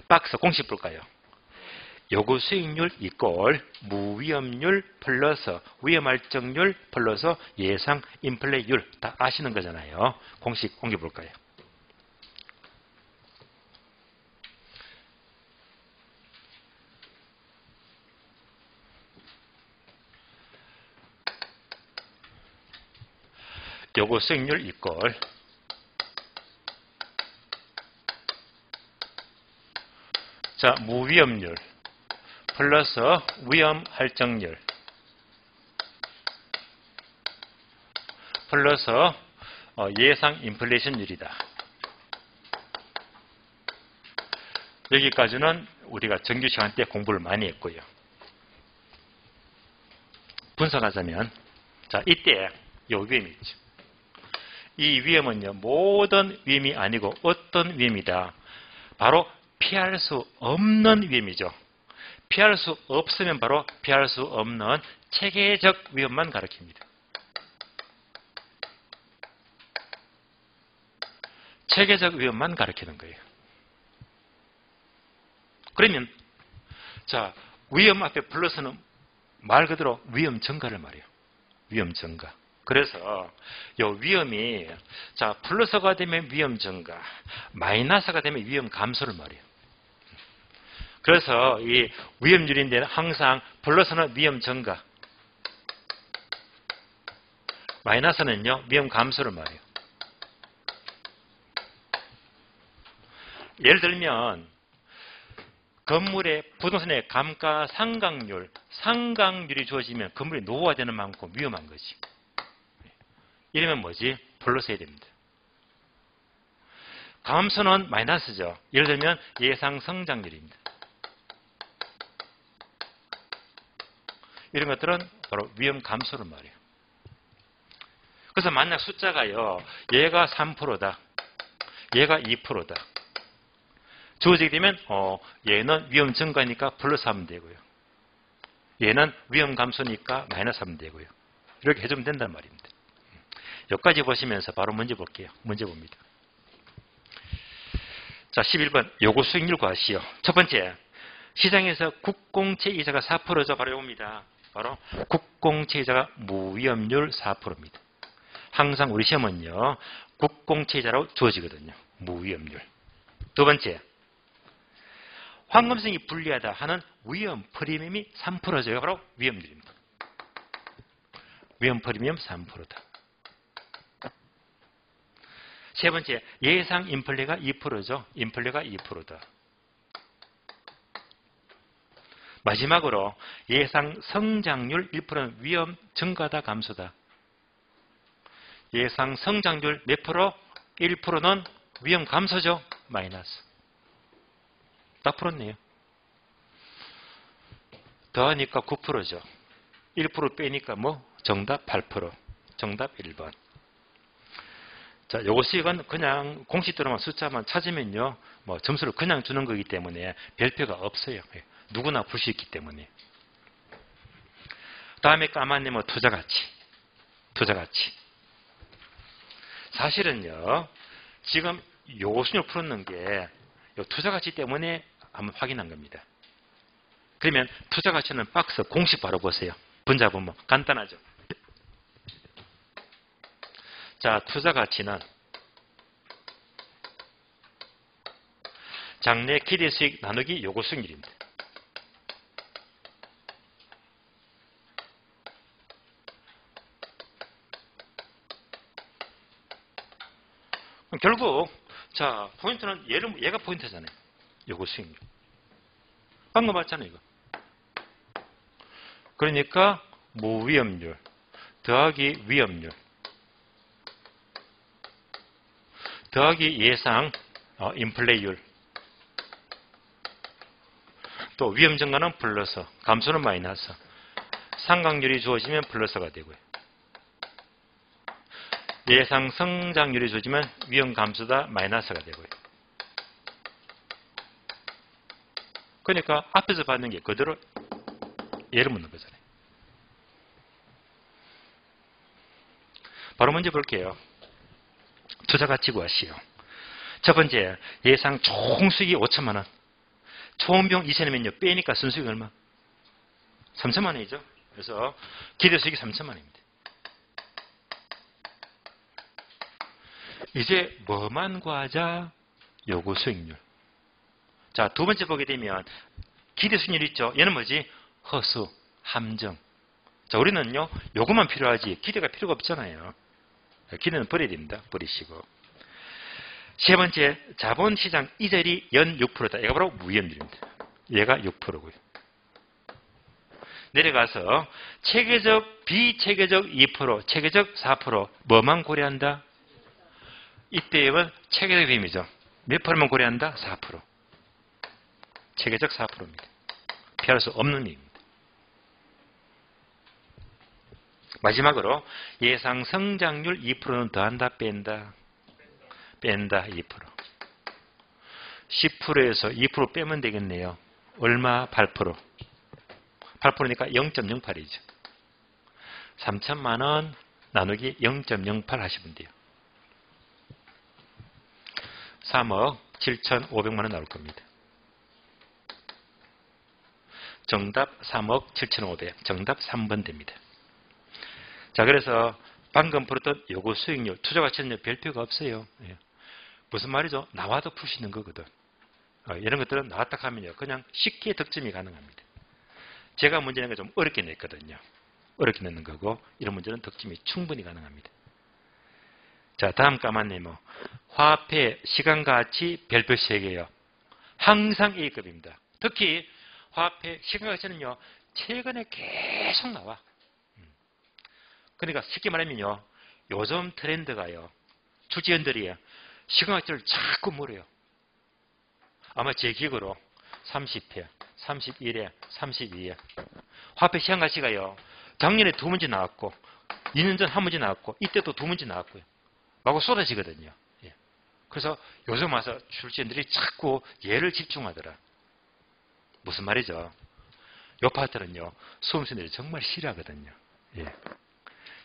박스 공식 볼까요? 요구 수익률 이꼴 무위험률 플러스 위험 할증률 플러스 예상 인플레이율. 다 아시는 거잖아요. 공식 공개 볼까요? 요구 수익률 이꼴 자 무위험률 플러스 위험 할증률 플러스 예상 인플레이션율이다. 여기까지는 우리가 정규 시간 때 공부를 많이 했고요. 분석하자면 자 이때 요 위험이 있죠. 이 위험은요 모든 위험이 아니고 어떤 위험이다. 바로 피할 수 없는 위험이죠. 피할 수 없으면 바로 피할 수 없는 체계적 위험만 가리킵니다. 체계적 위험만 가리키는 거예요. 그러면 자 위험 앞에 플러스는 말 그대로 위험 증가를 말해요. 위험 증가. 그래서 요 위험이 자 플러스가 되면 위험 증가, 마이너스가 되면 위험 감소를 말해요. 그래서 이 위험률인데 항상 플러스는 위험 증가, 마이너스는요 위험 감소를 말해요. 예를 들면 건물의 부동산의 감가상각률, 상각률이 주어지면 건물이 노후화되는 만큼 위험한 거지. 이러면 뭐지? 플러스 해야 됩니다. 감소는 마이너스죠. 예를 들면 예상 성장률입니다. 이런 것들은 바로 위험 감소를 말해요. 그래서 만약 숫자가요, 얘가 3%다, 얘가 2%다. 주어지게 되면 얘는 위험 증가니까 플러스 하면 되고요. 얘는 위험 감소니까 마이너스 하면 되고요. 이렇게 해주면 된단 말입니다. 여기까지 보시면서 바로 문제 볼게요. 문제 봅니다. 자, 11번 요구 수익률 구하시오. 첫 번째, 시장에서 국공채 이자가 4%죠. 바로 이겁니다. 바로 국공채 이자가 무위험률 4%입니다. 항상 우리 시험은요, 국공채 이자로 주어지거든요. 무위험률. 두 번째, 황금성이 불리하다 하는 위험 프리미엄이 3%죠. 바로 위험률입니다. 위험 프리미엄 3%다. 세 번째, 예상 인플레가 2%죠. 인플레가 2%다. 마지막으로 예상 성장률 1%는 위험 증가다 감소다. 예상 성장률 몇 프로? 1%는 위험 감소죠. 마이너스. 다 풀었네요. 더하니까 9%죠. 1% 빼니까 뭐? 정답 8%. 정답 1번. 자, 요것은 그냥 공식대로만 숫자만 찾으면요, 뭐 점수를 그냥 주는 거기 때문에 별표가 없어요. 누구나 풀 수 있기 때문에. 다음에 까만내면 투자가치. 투자가치. 사실은요, 지금 요것을 풀었는 게 투자가치 때문에 한번 확인한 겁니다. 그러면 투자가치는 박스 공식 바로 보세요. 분자분모 간단하죠. 자, 투자가치는 장래 기대수익 나누기 요구수익률입니다. 결국 자 포인트는 얘가 포인트잖아요. 요구수익률. 방금 봤잖아요. 이거. 그러니까 무위험률 더하기 위험률 더하기 예상 인플레이율 또 위험 증가는 플러스 감소는 마이너스 상각률이 주어지면 플러스가 되고요. 예상 성장률이 주어지면 위험 감소다 마이너스가 되고요. 그러니까 앞에서 받는 게 그대로 예를 묻는 거잖아요. 바로 문제 볼게요. 투자가치 구하시오. 첫 번째, 예상 총수익이 5천만 원. 초음비용 2천이면요. 빼니까 순수익 얼마? 3천만 원이죠. 그래서 기대수익이 3천만 원입니다. 이제 뭐만 구하자? 요구 수익률. 자, 두 번째 보게 되면 기대수익률 있죠. 얘는 뭐지? 허수, 함정. 자, 우리는요. 요구만 필요하지 기대가 필요가 없잖아요. 기대는 버려야 됩니다. 버리시고. 세 번째, 자본시장 이자율이 연 6%다. 얘가 바로 무이율입니다. 얘가 6%고요. 내려가서 체계적, 비체계적 2%, 체계적 4%. 뭐만 고려한다? 이때는 체계적 비율이죠. 몇 프로만 고려한다? 4%. 체계적 4%입니다. 피할 수 없는 얘기입니다. 마지막으로 예상 성장률 2%는 더한다, 뺀다? 뺀다, 2%. 10%에서 2% 빼면 되겠네요. 얼마? 8%. 8%니까 0.08이죠. 3천만 원 나누기 0.08 하시면 돼요. 3억 7,500만 원 나올 겁니다. 정답 3억 7,500. 정답 3번 됩니다. 자, 그래서 방금 풀었던 요구 수익률, 투자가치는 별 필요가 없어요. 예. 무슨 말이죠? 나와도 풀 수 있는 거거든. 이런 것들은 나왔다 하면요. 그냥 쉽게 득점이 가능합니다. 제가 문제 낸 거 좀 어렵게 냈거든요. 어렵게 내는 거고, 이런 문제는 득점이 충분히 가능합니다. 자, 다음 까만네모. 화폐, 시간가치, 별표 3개요. 항상 A급입니다. 특히 화폐, 시간가치는요. 최근에 계속 나와. 그러니까 쉽게 말하면요. 요즘 트렌드가요. 주지연들이 시간가치를 자꾸 물어요. 아마 제 기억으로 30회, 31회, 32회. 화폐 시간가치가요. 작년에 2문제 나왔고 2년 전 1문제 나왔고 이때도 2문제 나왔고요. 마구 쏟아지거든요. 예. 그래서 요즘 와서 출제인들이 자꾸 얘를 집중하더라. 무슨 말이죠? 요 파트는요. 수험생들이 정말 싫어하거든요. 예.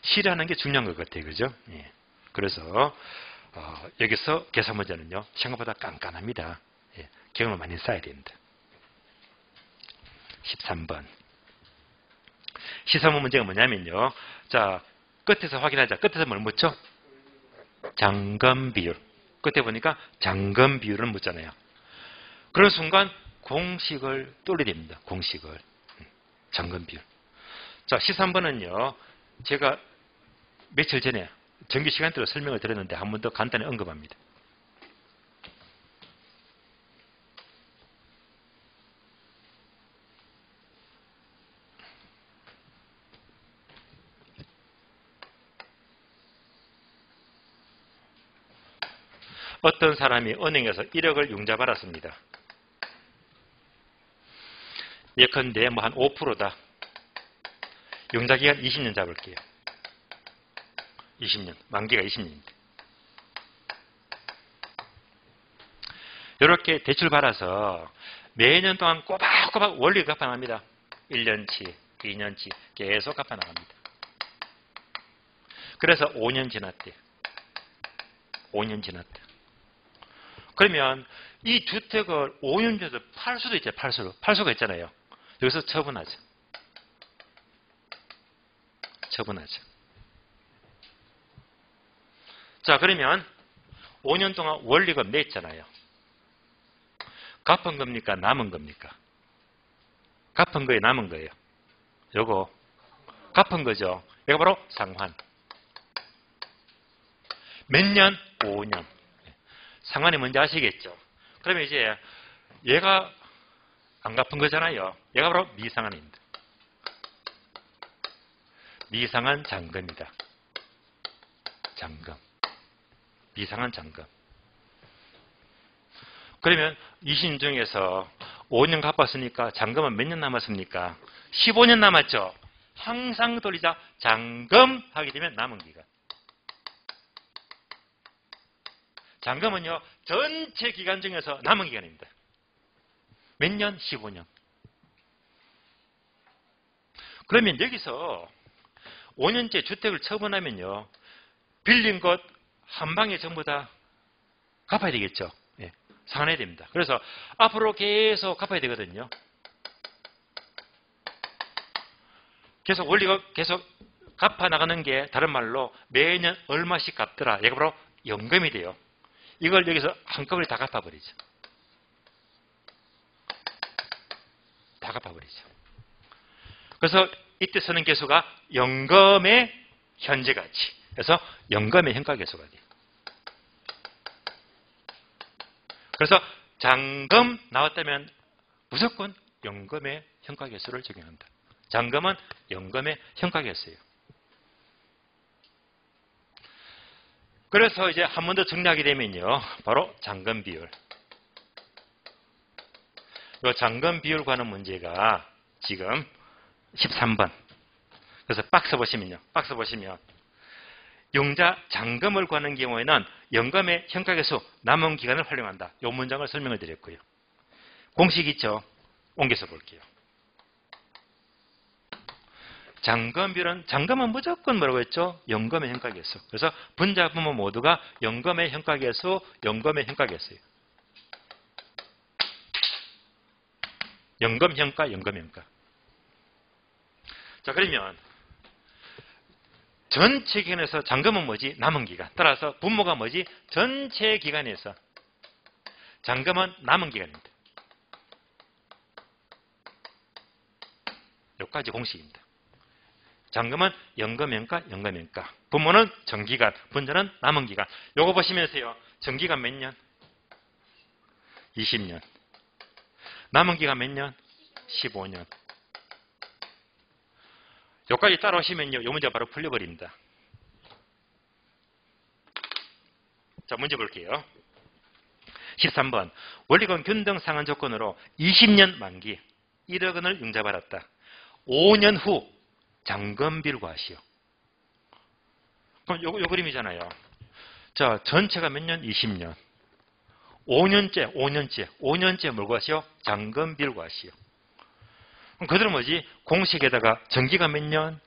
싫어하는 게 중요한 것 같아요. 그죠? 예. 그래서 여기서 계산 문제는요. 생각보다 깐깐합니다. 예. 경험을 많이 쌓아야 됩니다. 13번. 시사문 문제가 뭐냐면요. 자, 끝에서 확인하자. 끝에서 뭘 묻죠? 잔금 비율. 끝에 보니까 잔금 비율을 묻잖아요. 그런 순간 공식을 뚫어야 됩니다. 공식을. 잔금 비율. 자, 13번은요. 제가 며칠 전에 정규 시간대로 설명을 드렸는데 한 번 더 간단히 언급합니다. 어떤 사람이 은행에서 1억을 융자 받았습니다. 예컨대 뭐 한 5%다. 융자 기간 20년 잡을게요. 20년. 만기가 20년입니다. 이렇게 대출 받아서 매년 동안 꼬박꼬박 원리 갚아나갑니다. 1년치, 2년치 계속 갚아나갑니다. 그래서 5년 지났대. 5년 지났대. 그러면 이 주택을 5년 전에 팔 수도 있죠. 팔 수가 있잖아요. 여기서 처분하죠. 처분하죠. 자, 그러면 5년 동안 원리금 냈잖아요. 갚은 겁니까? 남은 겁니까? 갚은 거에 남은 거예요. 요거 갚은 거죠. 이거 바로 상환. 몇 년? 5년. 상환이 뭔지 아시겠죠? 그러면 이제 얘가 안 갚은 거잖아요. 얘가 바로 미상환입니다. 미상환 잔금이다. 잔금. 미상환 잔금. 그러면 20년 중에서 5년 갚았으니까 잔금은 몇 년 남았습니까? 15년 남았죠. 항상 돌리자 잔금 하게 되면 남은 기간. 잔금은요. 전체 기간 중에서 남은 기간입니다. 몇 년? 15년. 그러면 여기서 5년째 주택을 처분하면요. 빌린 것 한 방에 전부 다 갚아야 되겠죠. 예. 상환해야 됩니다. 그래서 앞으로 계속 갚아야 되거든요. 계속 원리가 계속 갚아 나가는 게 다른 말로 매년 얼마씩 갚더라. 얘가 바로 연금이 돼요. 이걸 여기서 한꺼번에 다 갚아버리죠. 다 갚아버리죠. 그래서 이때 쓰는 개수가 연금의 현재 가치. 그래서 연금의 현가 개수가 돼요. 그래서 잔금 나왔다면 무조건 연금의 현가 개수를 적용한다. 잔금은 연금의 현가 개수예요. 그래서 이제 한 번 더 정리하게 되면요. 바로 잔금 비율. 이 잔금 비율 관한 문제가 지금 13번. 그래서 박스 보시면 융자 잔금을 구하는 경우에는 연금의 현가계수 남은 기간을 활용한다. 이 문장을 설명을 드렸고요. 공식 있죠? 옮겨서 볼게요. 잔금비율은 잔금은 무조건 뭐라고 했죠? 연금의 현가계수. 그래서 분자 부모 모두가 연금의 현가계수, 연금의 현가계수예요. 연금 현가, 연금 현가. 자, 그러면 전체 기간에서 잔금은 뭐지? 남은 기간. 따라서 분모가 뭐지? 전체 기간에서 잔금은 남은 기간입니다. 여기까지 공식입니다. 잔금은 연금현가, 연금현가. 분모는 전기간, 분자는 남은 기간. 요거 보시면서요. 전기간 몇 년? 20년. 남은 기간 몇 년? 15년. 여기까지 따라오시면요. 요 문제 바로 풀려버립니다. 자, 문제 볼게요. 13번. 원리금 균등 상환 조건으로 20년 만기 1억 원을 융자받았다. 5년 후 잔금비를 구하시오. 그럼 요 그림이잖아요. 자, 전체가 몇 년? 20년. 5년째 뭘 구하시오? 잔금비를 구하시오. 그럼 그대로 뭐지? 공식에다가 전기가 몇 년?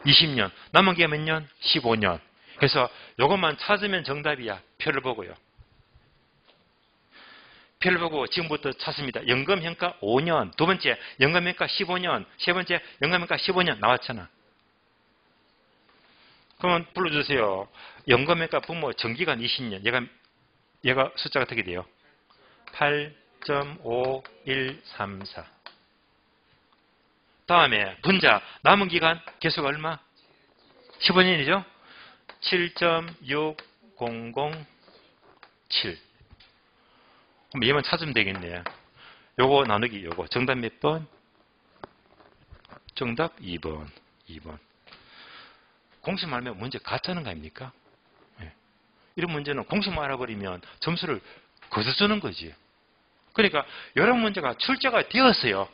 20년. 남은 기간 몇 년? 15년. 그래서 이것만 찾으면 정답이야. 표를 보고요. 표를 보고 지금부터 찾습니다. 연금현가 5년. 두 번째, 연금현가 15년. 세 번째, 연금현가 15년. 나왔잖아. 그러면 불러주세요. 연금현가 분모 전기간 20년. 얘가 숫자가 어떻게 돼요? 8.5134. 다음에 분자 남은 기간 개수가 얼마? 15년이죠? 7.6007. 그럼 얘만 찾으면 되겠네요. 요거 나누기 요거. 정답 몇 번? 정답 2번. 2번. 공식 말하면 문제 가짜는 거 아닙니까? 네. 이런 문제는 공식만 알아버리면 점수를 거둬주는 거지. 그러니까 여러 문제가 출제가 되었어요.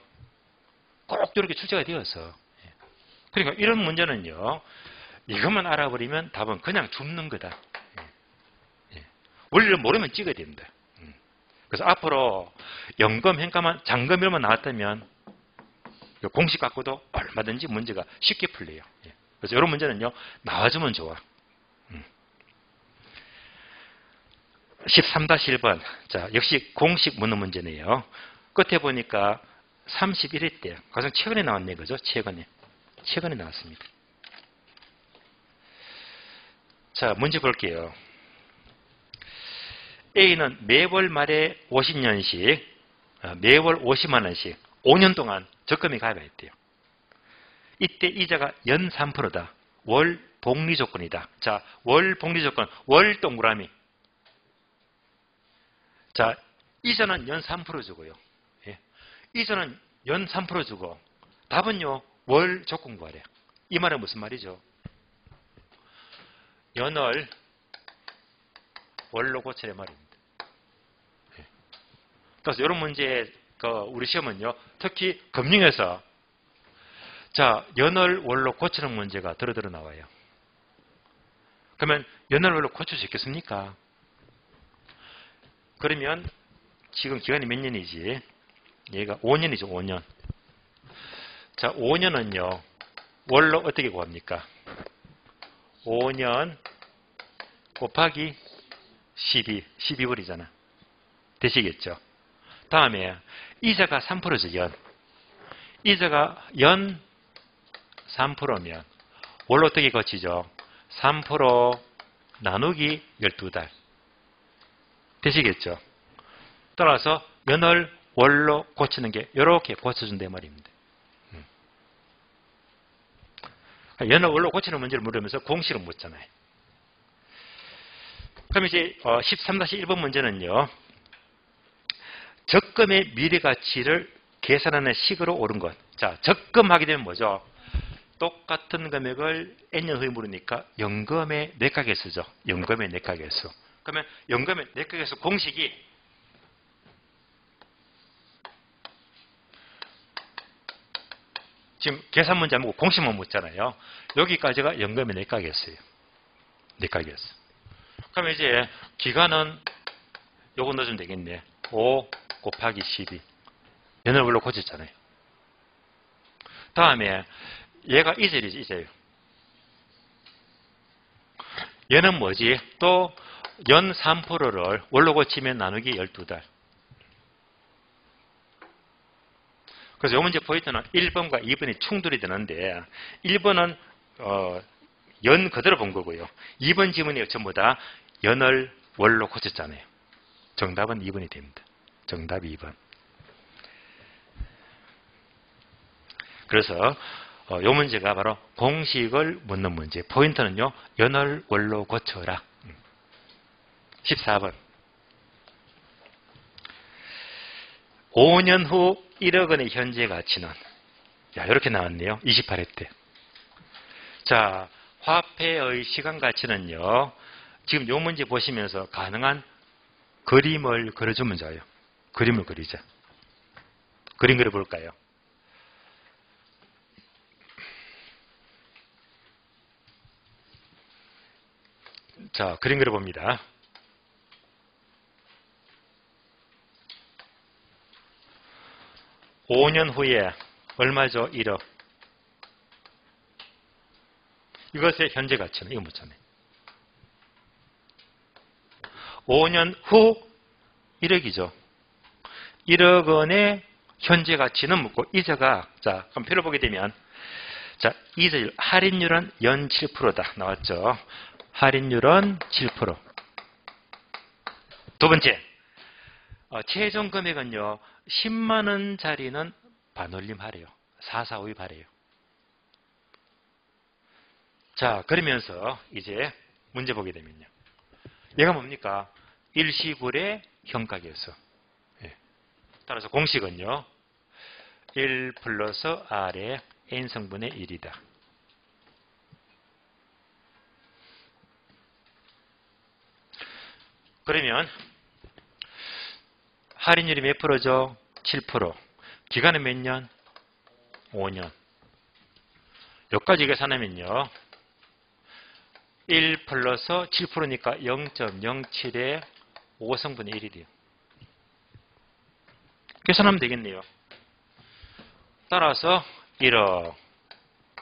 꼭 이렇게 출제가 되어서. 그러니까 이런 문제는요. 이것만 알아버리면 답은 그냥 줍는 거다. 원리를 모르면 찍어야 됩니다. 그래서 앞으로 연금, 현가만, 잔금일만 나왔다면 공식 갖고도 얼마든지 문제가 쉽게 풀려요. 그래서 이런 문제는요. 나와주면 좋아. 13-1번. 자, 역시 공식 문헌 문제네요. 끝에 보니까 31회 때 가장 최근에 나왔네, 그죠? 최근에 나왔습니다. 자, 문제 볼게요. A는 매월 말에 50년씩, 매월 50만 원씩 5년 동안 적금에 가입해야 돼요. 이때 이자가 연 3%다. 월 복리 조건이다. 자, 월 복리 조건, 월 동그라미. 자, 이자는 연 3% 주고요. 이자는 연 3% 주고 답은요. 월 조건 구하래요. 이 말은 무슨 말이죠? 연을 월로 고치래 말입니다. 그래서 이런 문제 우리 시험은요. 특히 금융에서 자 연을 월로 고치는 문제가 들어 나와요. 그러면 연을 월로 고칠 수 있겠습니까? 그러면 지금 기간이 몇 년이지? 얘가 5년이죠. 5년. 자, 5년은요. 월로 어떻게 구합니까? 5년 곱하기 12. 12월이잖아. 되시겠죠? 다음에 이자가 3%죠. 연. 이자가 연 3%면 월로 어떻게 거치죠? 3% 나누기 12달. 되시겠죠? 따라서 연을 월로 고치는 게 이렇게 고쳐준다 말입니다. 연을 월로 고치는 문제를 물으면서 공식을 묻잖아요. 그럼 이제 13-1번 문제는요. 적금의 미래가치를 계산하는 식으로 옳은 것. 자, 적금하게 되면 뭐죠? 똑같은 금액을 N년 후에 물으니까 연금의 내각계수죠. 연금의 내각계수. 그러면 연금의 내각계수 공식이 지금 계산 문제 안 묻고 공식만 묻잖아요. 여기까지가 연금의 내각계수예요. 내각계수. 그러면 이제 기간은 요거 넣어주면 되겠네. 5 곱하기 12. 연을 원로 고쳤잖아요. 다음에 얘가 이절이지, 이절. 얘는 뭐지? 또 연 3%를 월로 고치면 나누기 12달. 그래서 이 문제 포인트는 1번과 2번이 충돌이 되는데 1번은 연 그대로 본 거고요. 2번 지문이 전부 다 연을 월로 고쳤잖아요. 정답은 2번이 됩니다. 정답이 2번. 그래서 이 문제가 바로 공식을 묻는 문제. 포인트는요. 연을 월로 고쳐라. 14번. 5년 후 1억 원의 현재 가치는 야, 이렇게 나왔네요. 28회 때. 자, 화폐의 시간 가치는요. 지금 이 문제 보시면서 가능한 그림을 그려주면 좋아요. 그림을 그리자. 그림 그려볼까요? 자, 그림 그려봅니다. (5년) 후에 얼마죠? 1억. 이것의 현재 가치는 이거 묻잖아요. 5년 후 1억이죠. 1억 원의 현재 가치는 묻고 이자가 자, 그럼 표를 보게 되면 자, 이자율 할인율은 연 7%다. 나왔죠. 할인율은 7%. 두 번째. 최종 금액은요. 10만 원짜리는 반올림 하래요. 445입 하래요. 자, 그러면서 이제 문제 보게 되면요. 얘가 뭡니까? 일시불의 현가계수. 예. 따라서 공식은요. 1 플러스 R의 N성분의 1이다. 그러면 할인율이 몇 프로죠? 7%. 기간은 몇 년? 5년. 여기까지 계산하면요. 1 플러스 7%니까 0.07의 5성분의 1이 돼요. 계산하면 되겠네요. 따라서 1억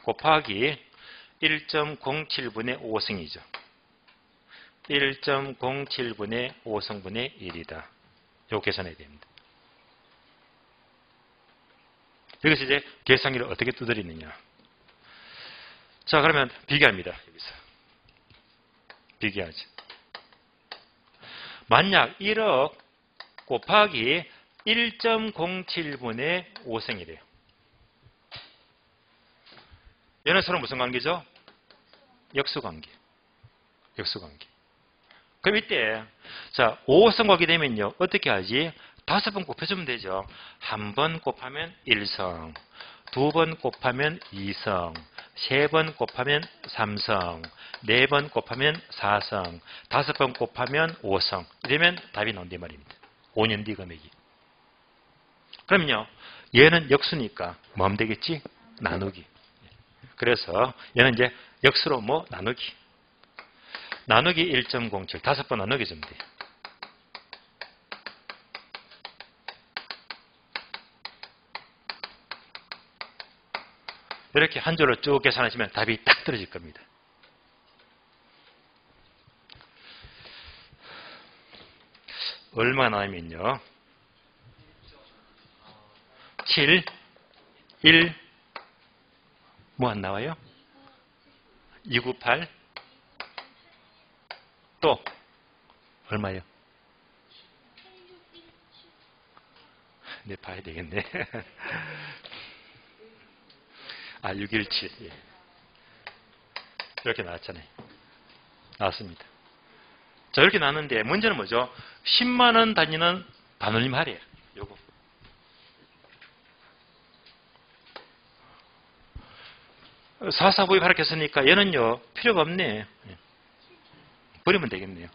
곱하기 1.07분의 5승이죠. 1.07분의 5성분의 1이다. 이거 계산해야 됩니다. 여기서 이제 계산기를 어떻게 두드리느냐. 자, 그러면 비교합니다. 여기서. 비교하죠. 만약 1억 곱하기 1.07분의 5승이래요. 얘는 서로 무슨 관계죠? 역수관계. 역수관계. 그럼 이때 자 5성 곱하게 되면요. 어떻게 하지? 5번 곱해주면 되죠. 한 번 곱하면 1성, 2번 곱하면 2성, 3번 곱하면 3성, 4번 곱하면 4성, 5번 곱하면 5성. 이러면 답이 나온다 말입니다. 5년 뒤 금액이. 그럼요. 얘는 역수니까 뭐 하면 되겠지? 나누기. 그래서 얘는 이제 역수로 뭐 나누기. 나누기 1.07. 5번 나누기 좀 돼. 이렇게 한 줄로 쭉 계산하시면 답이 딱 떨어질 겁니다. 얼마가 나오면요. 7, 1, 뭐 안 나와요? 298, 또 얼마요? 네, 봐야 되겠네. 아, 617. 예. 이렇게 나왔잖아요. 나왔습니다. 자, 이렇게 나왔는데 문제는 뭐죠? 10만 원 단위는 반올림 할이에요. 요거. 사사구입 하락했으니까 얘는요 필요가 없네. 예. 버리면 되겠네요.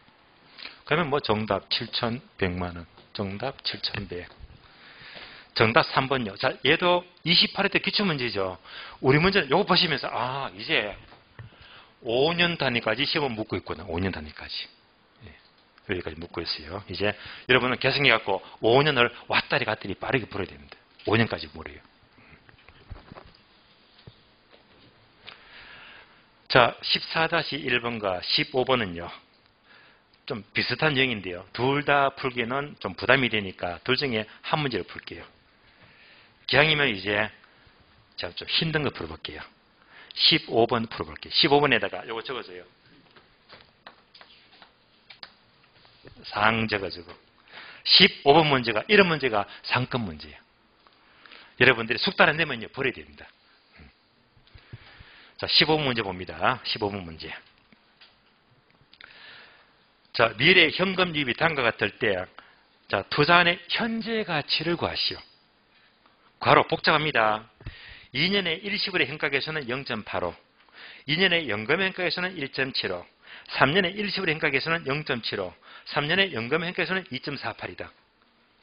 그러면 뭐 정답 7,100만 원. 정답 7,100. 정답 3번요. 자, 얘도 28회 때 기출문제죠. 우리 문제는 요거 보시면서 아, 이제 5년 단위까지 시험을 묻고 있구나. 5년 단위까지. 예. 여기까지 묻고 있어요. 이제 여러분은 계승해갖고 5년을 왔다리 갔다리 빠르게 풀어야 됩니다. 5년까지 물어요. 자, 14-1번과 15번은요. 좀 비슷한 유형인데요. 둘 다 풀기에는 좀 부담이 되니까 둘 중에 한 문제를 풀게요. 기왕이면 이제 제가 좀 힘든 거 풀어볼게요. 15번 풀어볼게요. 15번에다가 요거 적어줘요. 상 적어주고. 15번 문제가 이런 문제가 상급 문제예요. 여러분들이 숙달 안 되면요 버려야 됩니다. 자, 15번 문제 봅니다. 15번 문제. 자, 미래 현금 유입이 다음과 같을 때, 자, 투자안의 현재 가치를 구하시오. 괄호 복잡합니다. 2년의 일시불의 현가계수는 0.85, 2년의 연금의 현가계수는 1.75, 3년의 일시불의 현가계수는 0.75, 3년의 연금의 현가계수는 2.48이다.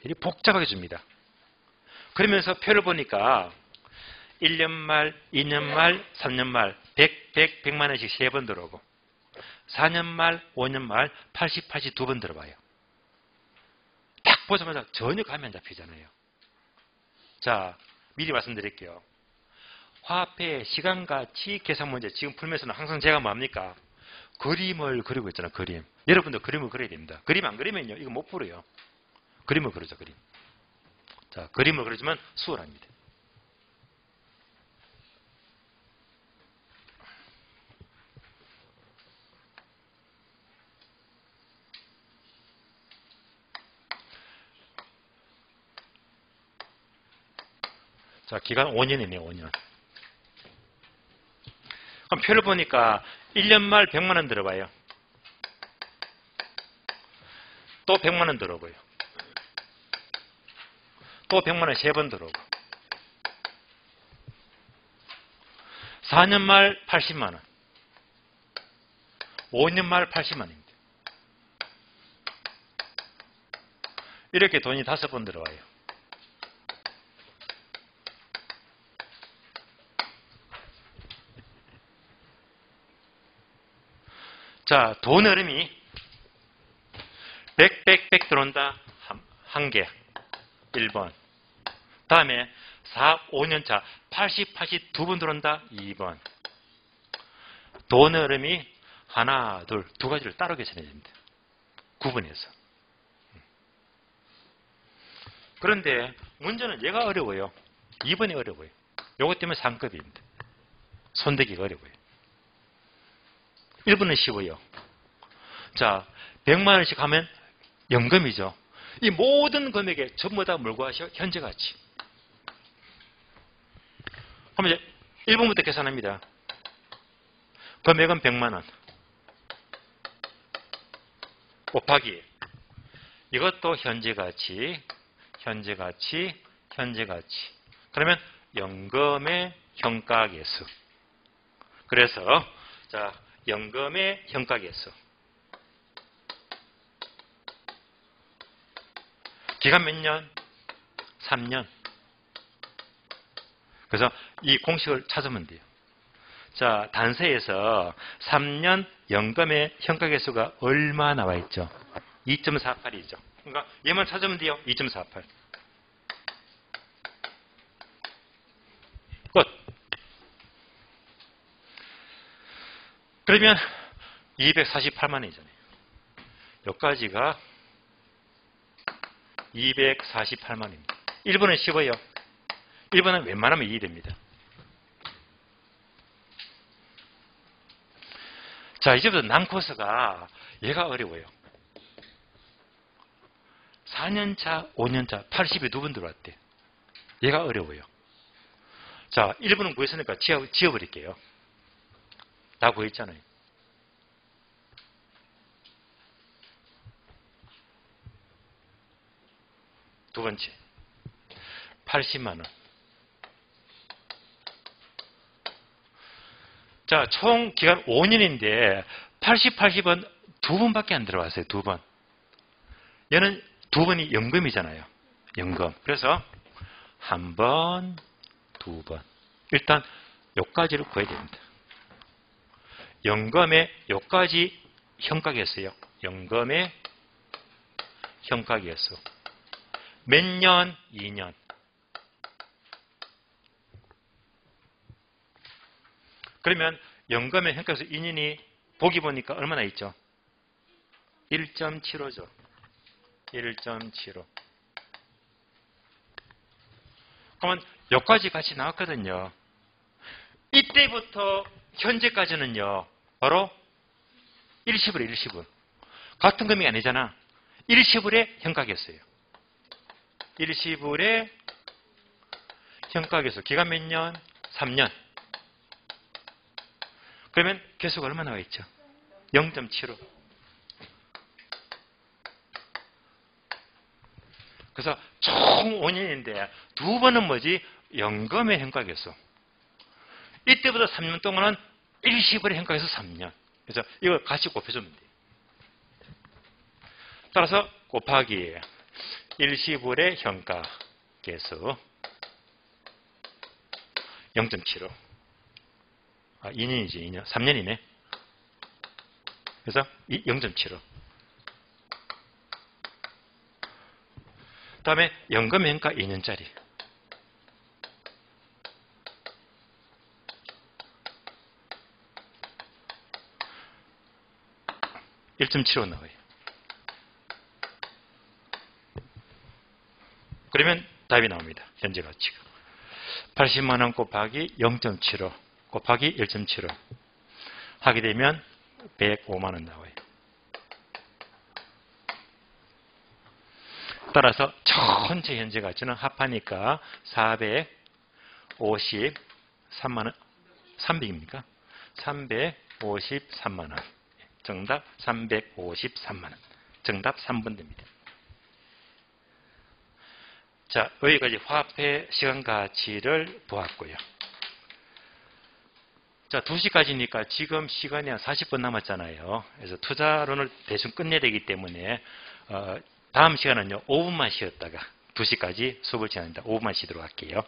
이렇게 복잡하게 줍니다. 그러면서 표를 보니까 1년 말, 2년 말, 3년 말 100만 원씩 3번 들어오고 4년 말, 5년 말 80 두 번 들어봐요. 딱 보자마자 전혀 감이 안 잡히잖아요. 자, 미리 말씀드릴게요. 화폐 시간가치 계산 문제 지금 풀면서는 항상 제가 뭐합니까? 그림을 그리고 있잖아요. 그림. 여러분도 그림을 그려야 됩니다. 그림 안 그리면요 이거 못 풀어요. 그림을 그리죠. 그림. 자, 그림을 그려주면 수월합니다. 자, 기간 5년이네요. 5년. 그럼 표를 보니까 1년 말 100만 원 들어봐요. 또 100만 원 들어오고요. 또 100만 원 3번 들어오고 4년 말 80만 원 5년 말 80만 원입니다. 이렇게 돈이 5번 들어와요. 자, 돈 흐름이 100 들어온다. 한 개. 1번. 다음에 4, 5년 차 80 두 번 들어온다. 2번. 돈 흐름이 하나, 둘, 두 가지를 따로 계산해야 됩니다. 구분해서. 그런데 문제는 얘가 어려워요. 2번이 어려워요. 요것 때문에 상급입니다. 손대기가 어려워요. 1번은 쉬워요. 자, 100만 원씩 하면 연금이죠. 이 모든 금액에 전부 다 뭘 구하시오? 현재 가치. 그럼 이제 1번부터 계산합니다. 금액은 100만 원. 곱하기. 이것도 현재 가치, 현재 가치, 현재 가치. 그러면 연금의 현가계수. 그래서 자, 연금의 현가계수. 기간 몇 년? 3년. 그래서 이 공식을 찾으면 돼요. 자, 단세에서 3년 연금의 현가계수가 얼마 나와 있죠? 2.48이죠. 그러니까 얘만 찾으면 돼요. 2.48. 끝. 그러면 248만 원이잖아요. 여기까지가 248만 원입니다. 1번은 쉬워요. 1번은 웬만하면 이해됩니다. 자, 이제부터 난코스가 얘가 어려워요. 4년차, 5년차, 80이 두 번 들어왔대. 얘가 어려워요. 자, 1번은 구했으니까 지워버릴게요. 다 구했잖아요. 두 번째, 80만 원. 자, 총 기간 5년인데 80, 80은 두 번밖에 안 들어왔어요. 두 번. 얘는 두 번이 연금이잖아요. 연금. 그래서 한 번, 두 번. 일단 요까지를 구해야 됩니다. 연금의 요까지 현가계수요. 연금의 현가계수. 몇 년? 2년. 그러면 연금의 현가계수 2년이 보기 보니까 얼마나 있죠? 1.75죠. 1.75. 그러면 여기까지 같이 나왔거든요. 이때부터 현재까지는요. 바로 일시불이에요. 일시불. 같은 금액이 아니잖아. 일시불의 현가계수예요. 일시불의 현가계수. 기간 몇 년? 3년. 그러면 계수가 얼마 나와 있죠? 0.75. 그래서 총 5년인데 두 번은 뭐지? 연금의 현가계수. 이때부터 3년 동안은 일시불의 현가계수 3년. 그래서 이걸 같이 곱해주면 돼요. 따라서 곱하기 일시불의 현가계수 0.75. 2년이지, 2년. 3년이네. 그래서 0.75. 그 다음에 연금 현가 2년짜리. 1.75 나와요. 그러면 답이 나옵니다. 현재 가치가. 80만 원 곱하기 0.75 곱하기 1.75 하게 되면 105만 원 나와요. 따라서 전체 현재 가치는 합하니까 453만 원, 300입니까? 353만 원. 정답 353만 원. 정답 3번 됩니다. 자, 여기까지 화폐 시간 가치를 보았고요. 자, 2시까지니까 지금 시간이 한 40분 남았잖아요. 그래서 투자론을 대충 끝내야 되기 때문에 다음 시간은요 5분만 쉬었다가 2시까지 수업을 진행합니다. 5분만 쉬도록 할게요.